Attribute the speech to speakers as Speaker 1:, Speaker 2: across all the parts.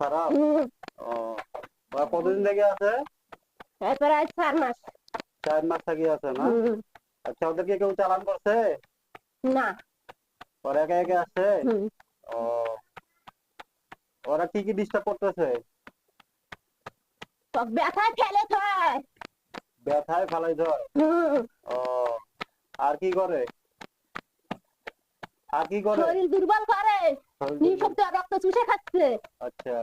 Speaker 1: খারাপ।
Speaker 2: হুম।
Speaker 1: ও, ওরা কতদিন থেকে আছে?
Speaker 2: প্রায় 4 মাস।
Speaker 1: 4 মাস থেকে আছে না?
Speaker 2: হুম।
Speaker 1: আচ্ছা, ওদেরকে কেউ চালান করছে?
Speaker 2: না।
Speaker 1: ওরা একা একা আছে?
Speaker 2: হুম।
Speaker 1: ও, ওরা কি কি ডিস্টার্ব করতেছে?
Speaker 2: তো ব্যথায় ফেলে থয়।
Speaker 1: ব্যথায় ফালাই ধর?
Speaker 2: হুম।
Speaker 1: ও, আর কি করে? আর কি করে?
Speaker 2: শরীর দুর্বল করে।
Speaker 1: শরীর দুর্বল।
Speaker 2: নিঃশব্দে রক্ত চুষে খাচ্ছে।
Speaker 1: আচ্ছা,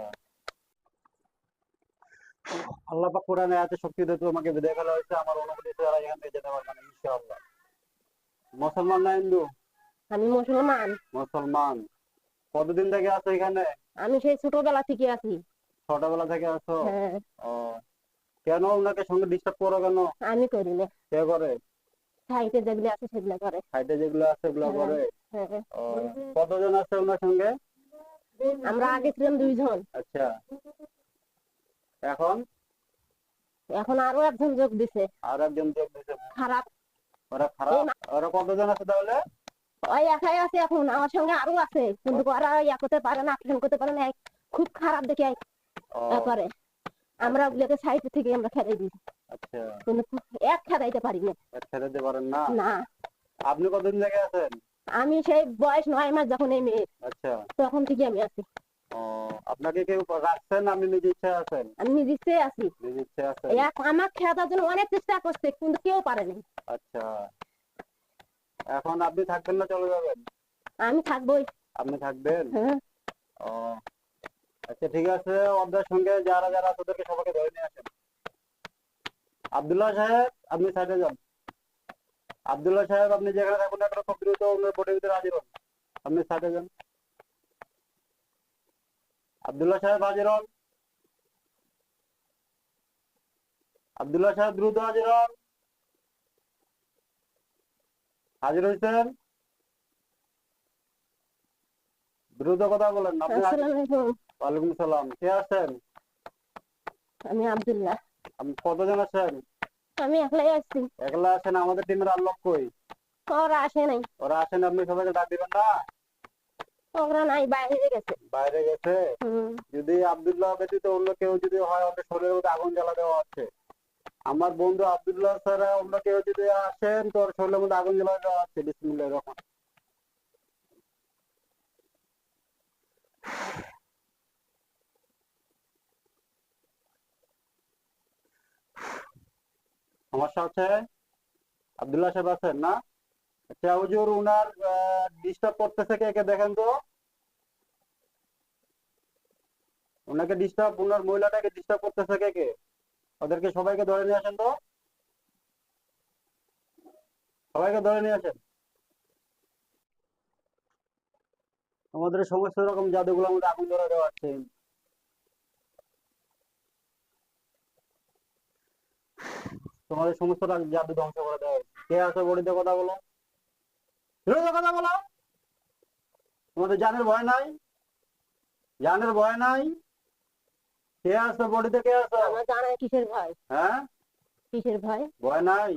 Speaker 1: আল্লাহ পাক কোরআনে আয়াতে শক্তি দিয়ে তোমাকে বিদায় ফেলা হয়েছে, আমার অনুমতি ছাড়া এখান থেকে যেতে পারবে না ইনশাআল্লাহ। মুসলমান না হিন্দু?
Speaker 2: আমি মুসলমান।
Speaker 1: মুসলমান। কতদিন থেকে আছো এখানে?
Speaker 2: আমি সেই ছোটবেলা থেকে আছি।
Speaker 1: ছোটবেলা থেকে আছো?
Speaker 2: হ্যাঁ।
Speaker 1: ও, কেন ওনাকে সঙ্গে ডিস্টার্ব করো কেন?
Speaker 2: আমি করি না।
Speaker 1: কে করে?
Speaker 2: সাইটে যেগুলো আছে সেগুলো করে।
Speaker 1: সাইডে যেগুলো আছে ওগুলো
Speaker 2: হ্যাঁ।
Speaker 1: করে?
Speaker 2: হ্যাঁ।
Speaker 1: ও, কতজন আছে ওনার সঙ্গে?
Speaker 2: আমরা আগে ছিলাম 2 জন।
Speaker 1: আচ্ছা, এখন?
Speaker 2: এখন আরো একজন যোগ দিছে।
Speaker 1: আর একজন যোগ দিয়েছে।
Speaker 2: খারাপ।
Speaker 1: ওরা
Speaker 2: এই
Speaker 1: খারাপ? ওরা কতজন আছে তাহলে?
Speaker 2: ওই একাই আছে এখন, আমার সঙ্গে আরো আছে কিন্তু ওরা ইয়া করতে পারে না, অপারেশন করতে পারে না। খুব খারাপ দেখে
Speaker 1: ও,
Speaker 2: করে। আমরা ওগুলোকে সাইড থেকে আমরা খেলাই দিই,
Speaker 1: আচ্ছা,
Speaker 2: কিন্তু এক খেলাইতে পারি না।
Speaker 1: ছেড়ে দিতে পারেন না?
Speaker 2: না।
Speaker 1: আপনি কতদিন থেকে আছেন?
Speaker 2: আমি সেই বয়স 9 মাস যখন এই মেয়ের,
Speaker 1: আচ্ছা।
Speaker 2: তখন থেকে আমি আছি।
Speaker 1: ও, আপনাকে কেউ রাখছেন, আপনি নিজে ইচ্ছা আছেন?
Speaker 2: আমি নিজে ইচ্ছে আছি।
Speaker 1: নিজে ইচ্ছা আছেন?
Speaker 2: আমার খেলার জন্য অনেক চেষ্টা করছে কিন্তু কেউ পারেনি।
Speaker 1: আচ্ছা, এখন আপনি থাকবেন না চলে যাবেন?
Speaker 2: আমি থাকবোই।
Speaker 1: আপনি থাকবেন?
Speaker 2: হ্যাঁ।
Speaker 1: ও, আচ্ছা, ঠিক আছে। ওদের সঙ্গে যারা যারা আছে ওদেরকে সবাইকে ধরে নিয়ে আসেন। আব্দুল্লাহ সাহেব, আপনি সাইডে যান। আব্দুল্লাহ সাহেব, আপনি যেখানে থাকুন না কেন খুব দ্রুত ওনার বোটের ভিতরে হাজির হন। আপনি সাইডে যান। আব্দুল্লাহ সাহেব হাজির হন। আব্দুল্লাহ সাহেব দ্রুত হাজির হন। হাজির হয়েছেন? দ্রুত কথা বলেন। আপনি হাজির।
Speaker 2: আসসালামু আলাইকুম।
Speaker 1: ওয়ালাইকুম সালাম। কে আছেন?
Speaker 2: আমি আব্দুল্লাহ।
Speaker 1: আপনি কতজন আছেন?
Speaker 2: আমি একলাই আসছি।
Speaker 1: একলা আছেন? আমাদের টিমের আর লোক কই?
Speaker 2: ওরা আসে নাই।
Speaker 1: ওরা আসেন, আপনি সবাইকে ডাক দিবেন না?
Speaker 2: ওরা নাই, বাইরে গেছে।
Speaker 1: বাইরে গেছে?
Speaker 2: হুম।
Speaker 1: যদি আব্দুল্লাহ ব্যতীত অন্য কেউ যদি হয়, ওদের শরীরের মধ্যে আগুন জ্বালা দেওয়া হচ্ছে। আমার বন্ধু আব্দুল্লাহ ছাড়া অন্য কেউ যদি আসেন, তোর শরীরের মধ্যে আগুন জ্বালা দেওয়া হচ্ছে। বিসমিল্লাহির রহমান। সমস্যা হচ্ছে? আব্দুল্লাহ সাহেব আছেন না? আচ্ছা হুজুর, উনার ডিস্টার্ব করতেছে কে কে দেখেন তো। ওনাকে ডিস্টার্ব, ওনার মহিলাটাকে ডিস্টার্ব করতেছে কে কে? ওদেরকে সবাইকে ধরে নিয়ে আসেন তো। সবাইকে ধরে নিয়ে আসেন। আমাদের সমস্ত রকম জাদুগুলোর মধ্যে আগুন ধরে দেওয়া হচ্ছে। তোমাদের সমস্ত জাদু ধ্বংস করে দেওয়া হচ্ছে। কে আছে বডিতে? কথা বলো। দ্রুত কথা বলো। তোমাদের জানের ভয় নাই? জানের ভয় নাই? কে আছে বডিতে? কে আছে?
Speaker 2: আমার জানায় কিসের ভয়?
Speaker 1: হ্যাঁ,
Speaker 2: কিসের ভয়?
Speaker 1: ভয় নাই?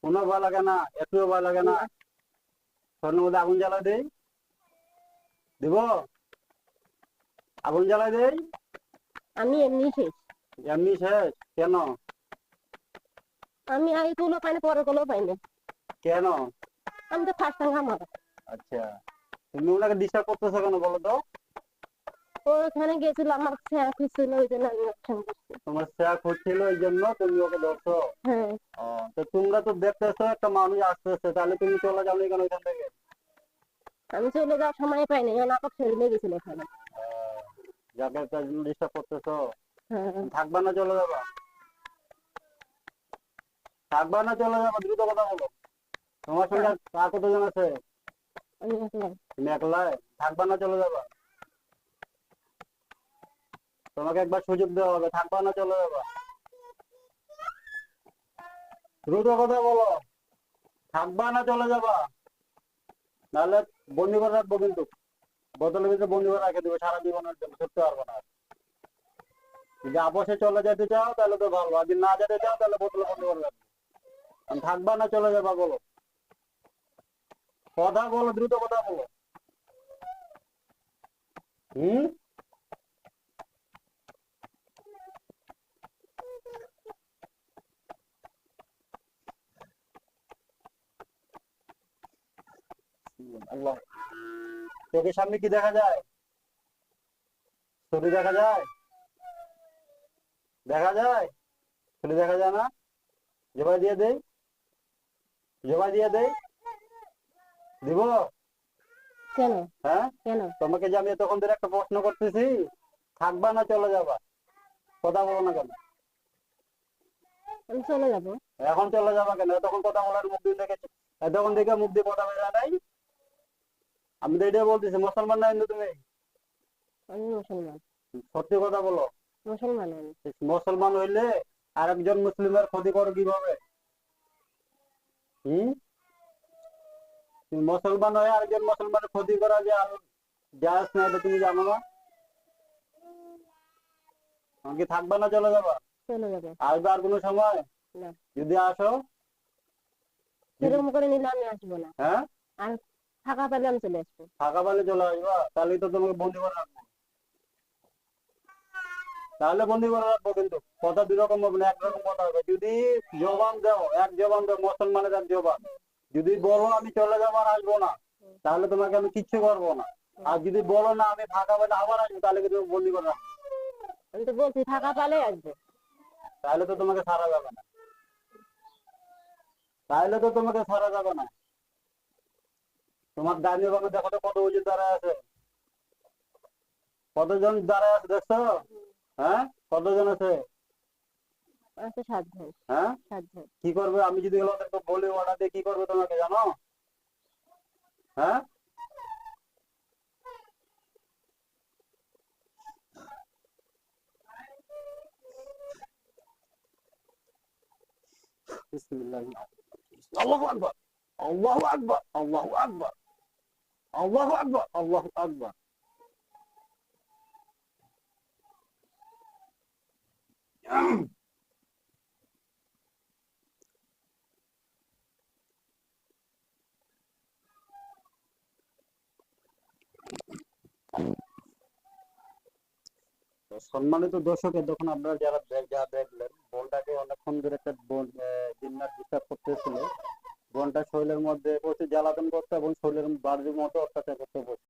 Speaker 1: কোনো ভয় লাগে না? একটুও ভয় লাগে না?
Speaker 2: না।
Speaker 1: শরীরের মধ্যে আগুন জ্বালা দেই? দিব? আগুন জ্বালাই দেই?
Speaker 2: আমি এমনি শেষ।
Speaker 1: এমনি শেষ? কেন?
Speaker 2: আমি আগে কোনো পাই না, পরে কোনো পাই না।
Speaker 1: কেন?
Speaker 2: আমি তো ফার্স্ট টাইম আমার।
Speaker 1: আচ্ছা, তুমি ওনাকে ডিস্টার্ব করতেছো কেন বলো তো?
Speaker 2: ওখানে গেছিল, আমার ছেঁড়া খুঁজছিল, ওই জন্য আমি অপশন করছি।
Speaker 1: তোমার শেয়ার করছিল এই জন্য তুমি ওকে ধরছো?
Speaker 2: হ্যাঁ।
Speaker 1: ও, তো তোমরা তো দেখতেছো একটা মানুষ আসতেছে, তাহলে তুমি চলে যাবে কেন এখান থেকে?
Speaker 2: আমি চলে যাওয়ার সময় পাইনি, নাটক ছেড়ে গেছিল এখানে।
Speaker 1: যাকে তার জন্য ডিস্টার্ব করতেছো?
Speaker 2: হ্যাঁ।
Speaker 1: থাকবা না চলে যাবা? থাকবা না চলে যাবা? দ্রুত কথা বলো। তোমার সঙ্গে আর কতজন আছে?
Speaker 2: আমি একলাই।
Speaker 1: তুমি একলাই? থাকবা না চলে যাবা? তোমাকে একবার সুযোগ দেওয়া হবে। থাকবা না চলে যাবা? দ্রুত কথা বলো। থাকবা না চলে যাবা? নাহলে বন্দি করে রাখবো কিন্তু। বোতলের ভিতরে বন্দি করে রেখে দেবো সারা জীবনের জন্য, ছুটতে পারবো না। যদি আপসে চলে যেতে চাও তাহলে তো ভালো, আর যদি না যেতে চাও তাহলে বোতলে বন্দি করে রাখবো। থাকবা না চলে যাবা বলো। কথা বলো, দ্রুত কথা বলো। হুম? চোখের সামনে কি দেখা যায়? ছবি দেখা যায়? দেখা যায়? ছবি দেখা যায় না? জবাই দিয়ে দেই, জবাই দিয়ে দেই, দিব?
Speaker 2: কেন?
Speaker 1: হ্যাঁ,
Speaker 2: কেন?
Speaker 1: তোমাকে যে আমি তখন ধরে একটা প্রশ্ন করতেছি, থাকবা না চলে যাবা? কথা বলো না কেন?
Speaker 2: আমি চলে যাবো।
Speaker 1: এখন চলে যাবা কেন? তখন কথা বলার মুখ দিয়ে দেখেছি, তখন দেখে মুখ দিয়ে কথা বেরা নাই। আমি তো এটাই বলতেছি, মুসলমান না হিন্দু তুমি?
Speaker 2: আমি মুসলমান।
Speaker 1: সত্যি কথা বলো।
Speaker 2: মুসলমান আমি।
Speaker 1: মুসলমান হইলে আরেকজন মুসলিমের ক্ষতি করো কিভাবে? হম, তুমি মুসলমান হয়ে আরেকজন মুসলমানের ক্ষতি করা যে আর জায়েজ না, এটা তুমি জানো না? আমাকে থাকবা না চলে যাবা?
Speaker 2: চলে যাবো।
Speaker 1: আসবে আর কোনো সময়?
Speaker 2: না,
Speaker 1: যদি আসো?
Speaker 2: সেরকম করে নিলে আমি আসবো না।
Speaker 1: হ্যাঁ,
Speaker 2: আর ফাঁকা পেলে আমি চলে আসবো।
Speaker 1: ফাঁকা পালে চলে আসবা? তাহলে তো তোমাকে বন্দি করে রাখবো। তাহলে বন্দি করে রাখবো, কিন্তু কথা দুই রকম হবে না, একরকম কথা হবে। যদি জবান দাও, এক জবান দাও, মুসলমানের এক জবান। যদি বলো আমি চলে যাবো আর আসবো না, তাহলে তোমাকে আমি কিচ্ছু করবো না। আর যদি বলো না আমি ফাঁকা পেলে আবার আসবো, তাহলে কিন্তু বন্দি করে রাখবো।
Speaker 2: আমি তো বলছি ফাঁকা পেলে আসবো।
Speaker 1: তাহলে তো তোমাকে ছাড়া যাবে না, তাহলে তো তোমাকে ছাড়া যাবে না। তোমার ডাইনি বামে দেখো তো কত উচিত দাঁড়ায় আছে, কতজন দাঁড়ায় আছে দেখছো? হ্যাঁ, কতজন আছে?
Speaker 2: আছে 7 জন।
Speaker 1: হ্যাঁ,
Speaker 2: 7 জন।
Speaker 1: কি করবে? আমি যদি ওদেরকে বলি অর্ডার দিয়ে কি করবে তোমাকে জানো? হ্যাঁ, বিসমিল্লাহ, আল্লাহু আকবার, আল্লাহু আকবার, আল্লাহু আকবার, আল্লাহু আকবার, আল্লাহু আকবার। তো সম্মানিত দর্শক, তখন আপনারা যারা যা দেখলেন, বোনটাকে অনেকক্ষণ ধরে একটা বোন জিন্নাত ডিস্টার্ব করতেছিল। বোনটা শরীরের মধ্যে প্রচুর জ্বালাতন করতো এবং শরীরের বাড়ির মতো অত্যাচার করতে বসে।